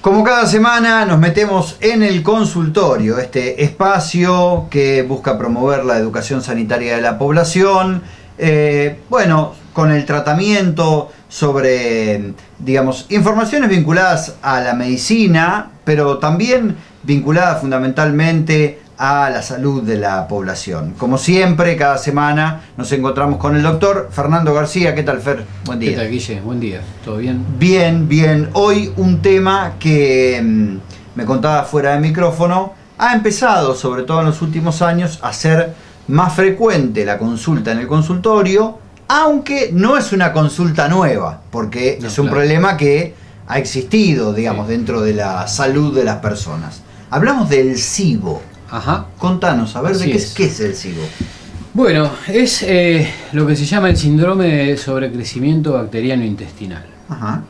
Como cada semana nos metemos en el consultorio, este espacio que busca promover la educación sanitaria de la población, bueno, con el tratamiento sobre, digamos, informaciones vinculadas a la medicina, pero también vinculadas fundamentalmente a la salud de la población. Como siempre, cada semana nos encontramos con el doctor Fernando García. ¿Qué tal, Fer? Buen día. ¿Qué tal, Guille? Buen día. ¿Todo bien? Bien, bien. Hoy un tema que me contaba fuera de micrófono, ha empezado, sobre todo en los últimos años, a ser más frecuente la consulta en el consultorio, aunque no es una consulta nueva, porque es un problema que ha existido, digamos, dentro de la salud de las personas. Hablamos del SIBO. Ajá. Contanos, a ver, ¿qué es el SIBO? Bueno, es lo que se llama el síndrome de sobrecrecimiento bacteriano intestinal. Ajá.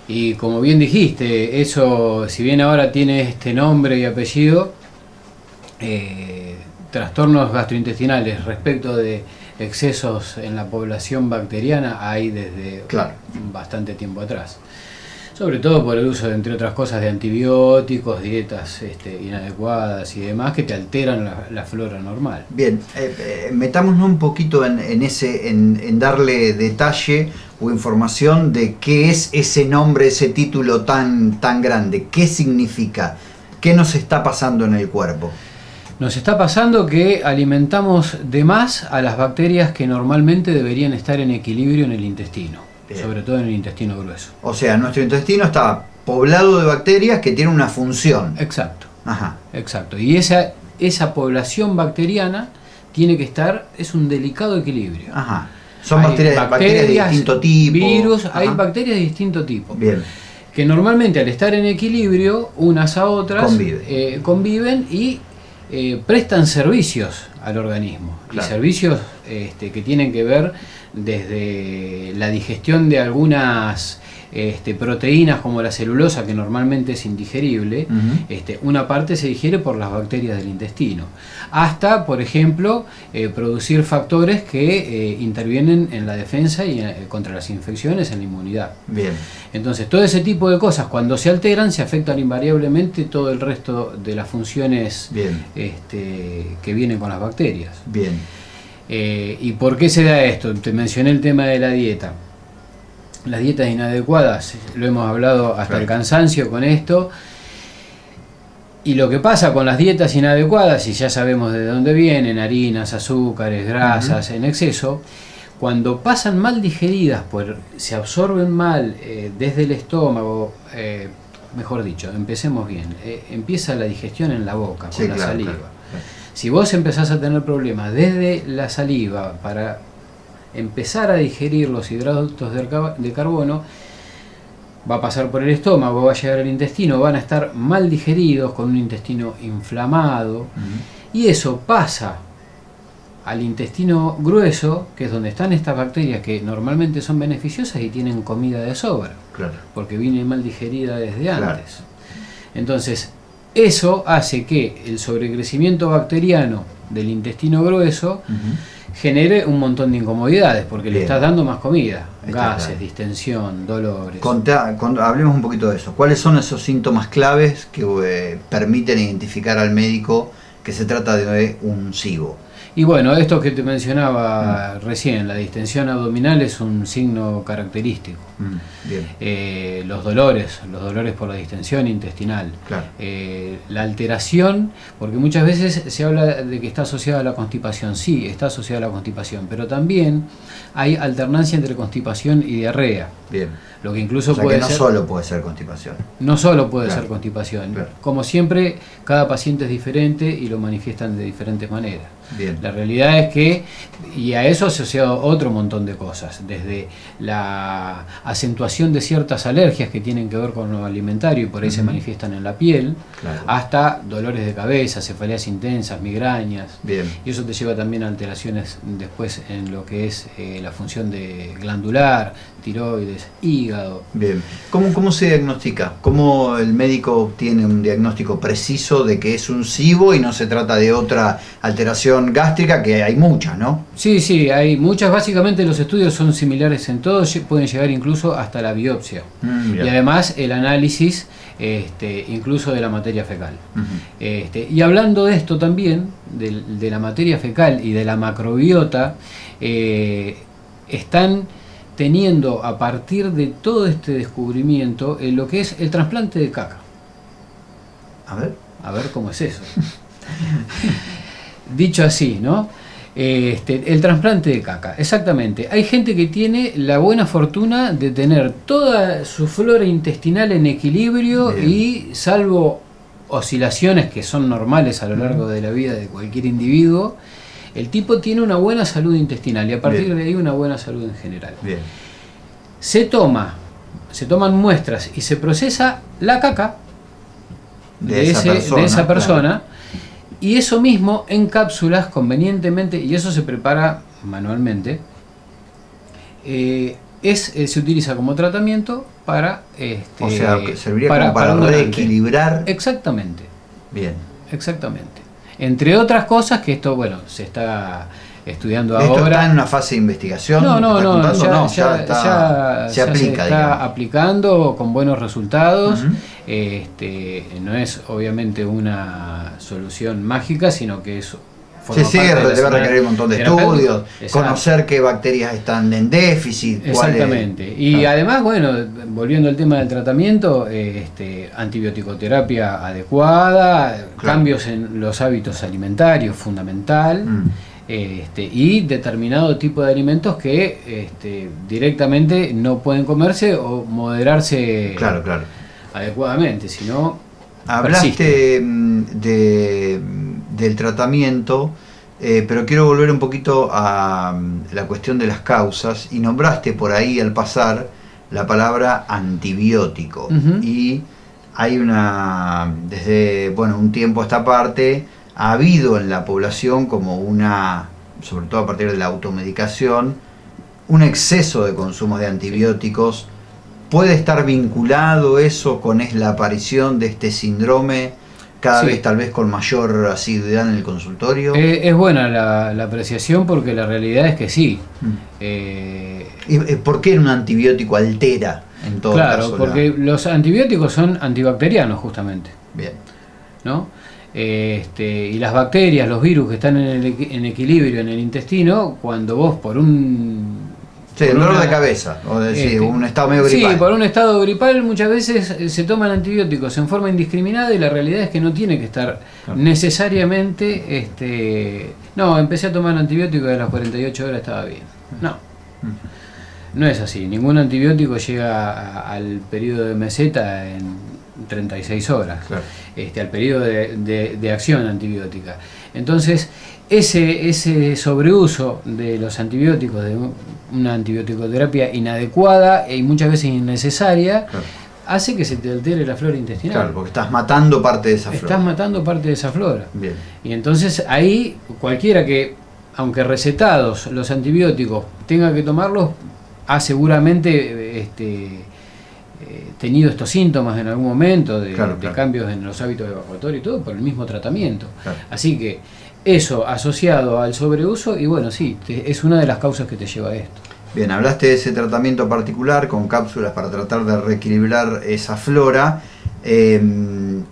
Y como bien dijiste, eso, si bien ahora tiene este nombre y apellido, trastornos gastrointestinales respecto de excesos en la población bacteriana hay desde bastante tiempo atrás. Sobre todo por el uso, entre otras cosas, de antibióticos, dietas inadecuadas y demás que te alteran la flora normal. Bien, metámonos un poquito en darle detalle o información de qué es ese nombre, ese título tan grande. ¿Qué significa? ¿Qué nos está pasando en el cuerpo? Nos está pasando que alimentamos de más a las bacterias que normalmente deberían estar en equilibrio en el intestino. Bien. Sobre todo en el intestino grueso. O sea, nuestro intestino está poblado de bacterias que tienen una función. Exacto. Ajá. Exacto. Y esa población bacteriana tiene que estar, es un delicado equilibrio. Ajá. Son bacterias de distinto tipo. Virus, hay bacterias de distinto tipo. Bien. Que normalmente al estar en equilibrio, unas a otras conviven y prestan servicios al organismo. Claro. Y servicios que tienen que ver desde la digestión de algunas proteínas como la celulosa, que normalmente es indigerible, una parte se digiere por las bacterias del intestino, hasta, por ejemplo, producir factores que intervienen en la defensa y contra las infecciones, en la inmunidad. Bien. Entonces, todo ese tipo de cosas, cuando se alteran, se afectan invariablemente todo el resto de las funciones que vienen con las bacterias. Bien. ¿Y por qué se da esto? Te mencioné el tema de la dieta. Las dietas inadecuadas, lo hemos hablado hasta el cansancio con esto. Y lo que pasa con las dietas inadecuadas, y ya sabemos de dónde vienen, harinas, azúcares, grasas en exceso, cuando pasan mal digeridas, pues se absorben mal desde el estómago, mejor dicho, empecemos bien, empieza la digestión en la boca, con la saliva. Claro. Si vos empezás a tener problemas desde la saliva para empezar a digerir los hidratos de carbono, va a pasar por el estómago, va a llegar al intestino, van a estar mal digeridos, con un intestino inflamado, y eso pasa al intestino grueso, que es donde están estas bacterias que normalmente son beneficiosas y tienen comida de sobra, porque viene mal digerida desde antes. Entonces, eso hace que el sobrecrecimiento bacteriano del intestino grueso genere un montón de incomodidades, porque le estás dando más comida, gases, distensión, dolores. Hablemos un poquito de eso. ¿Cuáles son esos síntomas claves que permiten identificar al médico que se trata de un SIBO? Y bueno, esto que te mencionaba recién, la distensión abdominal es un signo característico. Bien. Los dolores por la distensión intestinal. Claro. La alteración, porque muchas veces se habla de que está asociada a la constipación. Sí, está asociada a la constipación, pero también hay alternancia entre constipación y diarrea. Bien. Lo que incluso puede ser... no solo puede ser constipación. No solo puede ser constipación. Claro. Como siempre, cada paciente es diferente y lo manifiestan de diferentes maneras. Bien. La realidad es que, y a eso se asocia otro montón de cosas, desde la acentuación de ciertas alergias que tienen que ver con lo alimentario y por ahí se manifiestan en la piel, hasta dolores de cabeza, cefaleas intensas, migrañas. Bien. Y eso te lleva también a alteraciones después en lo que es la función glandular, tiroides, hígado. Bien. ¿Cómo se diagnostica? ¿Cómo el médico obtiene un diagnóstico preciso de que es un SIBO y no se trata de otra alteración gástrica, que hay muchas, ¿no? Sí, hay muchas. Básicamente los estudios son similares en todos, pueden llegar incluso incluso hasta la biopsia. Y además el análisis incluso de la materia fecal. Y hablando de esto también, de la materia fecal y de la macrobiota, están teniendo a partir de todo este descubrimiento lo que es el trasplante de caca. A ver cómo es eso. Dicho así, ¿no? El trasplante de caca, exactamente. Hay gente que tiene la buena fortuna de tener toda su flora intestinal en equilibrio. Bien. Y salvo oscilaciones que son normales a lo largo de la vida de cualquier individuo, el tipo tiene una buena salud intestinal y a partir de ahí una buena salud en general. Bien. Se toman muestras y se procesa la caca de esa persona. Claro. Y eso mismo en cápsulas convenientemente, y eso se prepara manualmente, se utiliza como tratamiento para... o sea, que serviría para reequilibrar... Exactamente. Bien. Exactamente. Entre otras cosas que esto, bueno, se está estudiando ¿Esto ahora. ¿Está en una fase de investigación? Ya se está aplicando con buenos resultados. No es obviamente una solución mágica, sino que es... te va a requerir un montón de estudios, conocer qué bacterias están en déficit. Exactamente. Y además, bueno, volviendo al tema del tratamiento, antibioticoterapia adecuada, cambios en los hábitos alimentarios, fundamental. Y determinado tipo de alimentos que directamente no pueden comerse o moderarse adecuadamente, sino hablaste del tratamiento, pero quiero volver un poquito a la cuestión de las causas, y nombraste por ahí al pasar la palabra antibiótico. Y hay desde un tiempo a esta parte ha habido en la población como sobre todo a partir de la automedicación, un exceso de consumo de antibióticos. ¿Puede estar vinculado eso con la aparición de este síndrome cada vez tal vez con mayor asiduidad en el consultorio? Es buena la apreciación, porque la realidad es que sí. ¿Y por qué un antibiótico altera en todo caso? Claro, porque los antibióticos son antibacterianos justamente. Bien. ¿No? Y las bacterias, los virus que están en equilibrio en el intestino, cuando vos por un... dolor de cabeza, o decir, un estado medio gripal. Sí, por un estado gripal muchas veces se toman antibióticos en forma indiscriminada, y la realidad es que no tiene que estar necesariamente... no, empecé a tomar antibióticos y a las 48 horas estaba bien. No es así. Ningún antibiótico llega al periodo de meseta en 36 horas, al periodo de acción antibiótica. Entonces, ese sobreuso de los antibióticos, de una antibioticoterapia inadecuada y muchas veces innecesaria, hace que se te altere la flora intestinal. Claro, porque estás matando parte de esa flora. Estás matando parte de esa flora. Bien. Y entonces ahí cualquiera que, aunque recetados los antibióticos, tenga que tomarlos, ha seguramente tenido estos síntomas en algún momento de cambios en los hábitos evacuatorios y todo por el mismo tratamiento. Así que eso asociado al sobreuso, y bueno, sí, es una de las causas que te lleva a esto. Bien, hablaste de ese tratamiento particular con cápsulas para tratar de reequilibrar esa flora.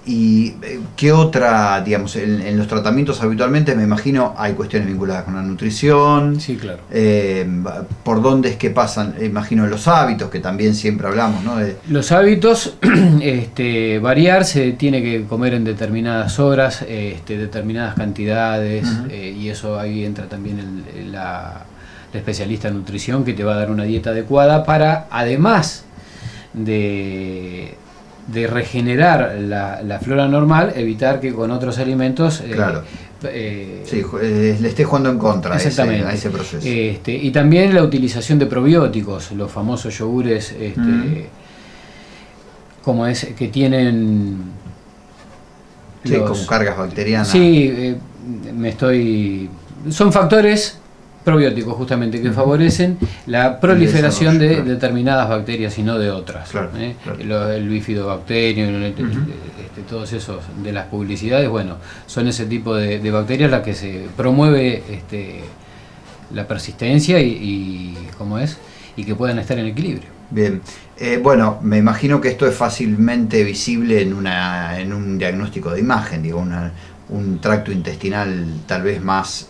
¿Y qué otra, digamos, en los tratamientos habitualmente me imagino hay cuestiones vinculadas con la nutrición? Sí, claro. ¿Por dónde es que pasan? Imagino los hábitos, que también siempre hablamos, ¿no? Los hábitos, variar, se tiene que comer en determinadas horas, determinadas cantidades, y eso ahí entra también la especialista en nutrición, que te va a dar una dieta adecuada para, además de regenerar la flora normal, evitar que con otros alimentos le esté jugando en contra a ese proceso. Y también la utilización de probióticos, los famosos yogures que tienen como cargas bacterianas. Sí, son factores probióticos justamente que favorecen la proliferación de determinadas bacterias y no de otras. El bifidobacterio, todos esos de las publicidades, bueno, son ese tipo de bacterias las que se promueve la persistencia y que puedan estar en equilibrio. Bien. Bueno, me imagino que esto es fácilmente visible en un diagnóstico de imagen, digo, un tracto intestinal tal vez más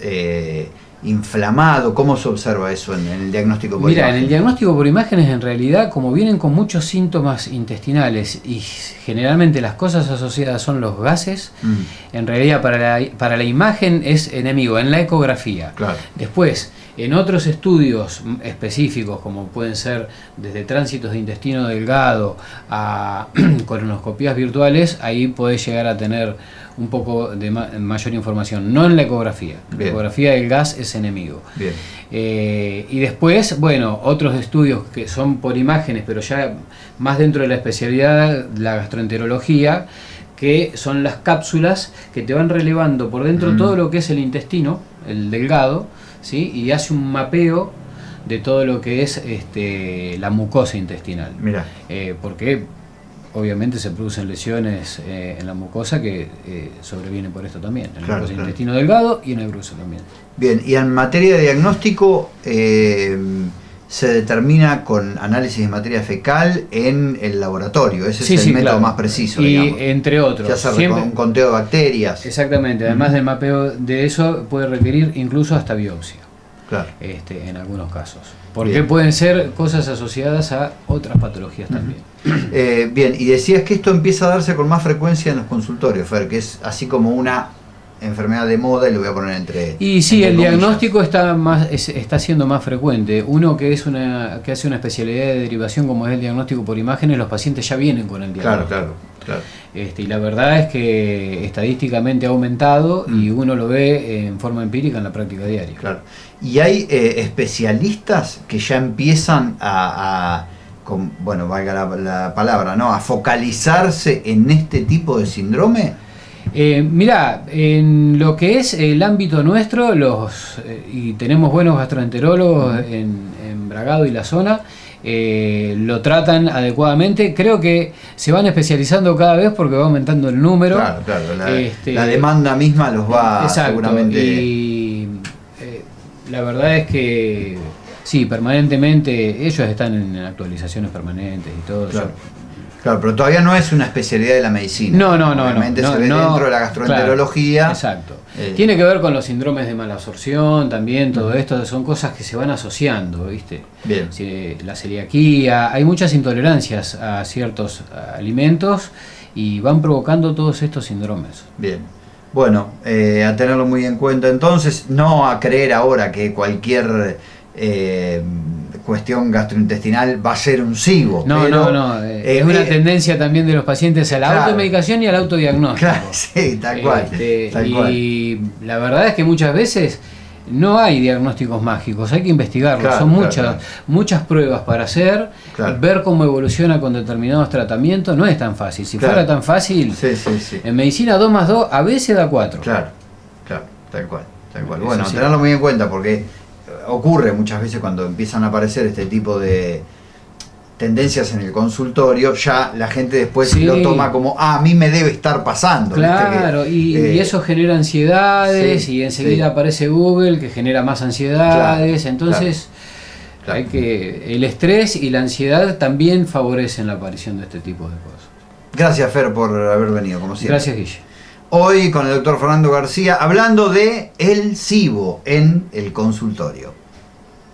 inflamado. ¿Cómo se observa eso en el diagnóstico por imagen? Mira, en el diagnóstico por imágenes, en realidad, como vienen con muchos síntomas intestinales y generalmente las cosas asociadas son los gases, en realidad para la imagen es enemigo, en la ecografía. Claro. Después, en otros estudios específicos, como pueden ser desde tránsitos de intestino delgado a colonoscopías virtuales, ahí podés llegar a tener un poco de mayor información, no en la ecografía. En la ecografía el gas es enemigo. Bien. Y después, bueno, otros estudios que son por imágenes, pero ya más dentro de la especialidad, la gastroenterología, que son las cápsulas que te van relevando por dentro todo lo que es el intestino, el delgado, ¿sí? Y hace un mapeo de todo lo que es la mucosa intestinal. Mira. Porque obviamente se producen lesiones en la mucosa que sobrevienen por esto también, en la mucosa intestino delgado y en el grueso también. Bien, y en materia de diagnóstico, se determina con análisis de materia fecal en el laboratorio. Ese es el método más preciso, y digamos. Entre otros. Ya se un conteo de bacterias. Exactamente, además del mapeo de eso puede requerir incluso hasta biopsia. Claro. En algunos casos. Porque pueden ser cosas asociadas a otras patologías también. Bien, y decías que esto empieza a darse con más frecuencia en los consultorios, Fer, que es así como una enfermedad de moda, y lo voy a poner entre... Y sí, el diagnóstico está siendo más frecuente. Uno que hace una especialidad de derivación como es el diagnóstico por imágenes, los pacientes ya vienen con el diagnóstico. Claro. Y la verdad es que estadísticamente ha aumentado y uno lo ve en forma empírica en la práctica diaria. Claro. Y hay especialistas que ya empiezan bueno, valga la palabra, ¿no?, a focalizarse en este tipo de síndrome. Mirá, en lo que es el ámbito nuestro, y tenemos buenos gastroenterólogos en Bragado y la zona, lo tratan adecuadamente. Creo que se van especializando cada vez porque va aumentando el número. Claro, la demanda misma los va seguramente... Y la verdad es que sí, permanentemente, ellos están en actualizaciones permanentes y todo. Claro, pero todavía no es una especialidad de la medicina. No. Obviamente se ve dentro de la gastroenterología. Claro, exacto. Tiene que ver con los síndromes de malabsorción también, todo esto son cosas que se van asociando, ¿viste? Bien. La celiaquía, hay muchas intolerancias a ciertos alimentos y van provocando todos estos síndromes. Bien. Bueno, a tenerlo muy en cuenta entonces, no a creer ahora que cualquier cuestión gastrointestinal va a ser un SIBO. No. Es una tendencia también de los pacientes a la automedicación y al autodiagnóstico. Claro, sí, tal cual. Y la verdad es que muchas veces no hay diagnósticos mágicos, hay que investigarlos. Son muchas pruebas para hacer, ver cómo evoluciona con determinados tratamientos. No es tan fácil. Si fuera tan fácil, en medicina 2 más 2 a veces da 4. Claro, tal cual. Bueno, tenerlo muy en cuenta porque ocurre muchas veces cuando empiezan a aparecer este tipo de tendencias en el consultorio, ya la gente después lo toma como, a mí me debe estar pasando. Claro, y eso genera ansiedades y enseguida aparece Google que genera más ansiedades, entonces hay el estrés y la ansiedad también favorecen la aparición de este tipo de cosas. Gracias, Fer, por haber venido, como siempre. Gracias, Guille. Hoy con el doctor Fernando García hablando de el SIBO en el consultorio.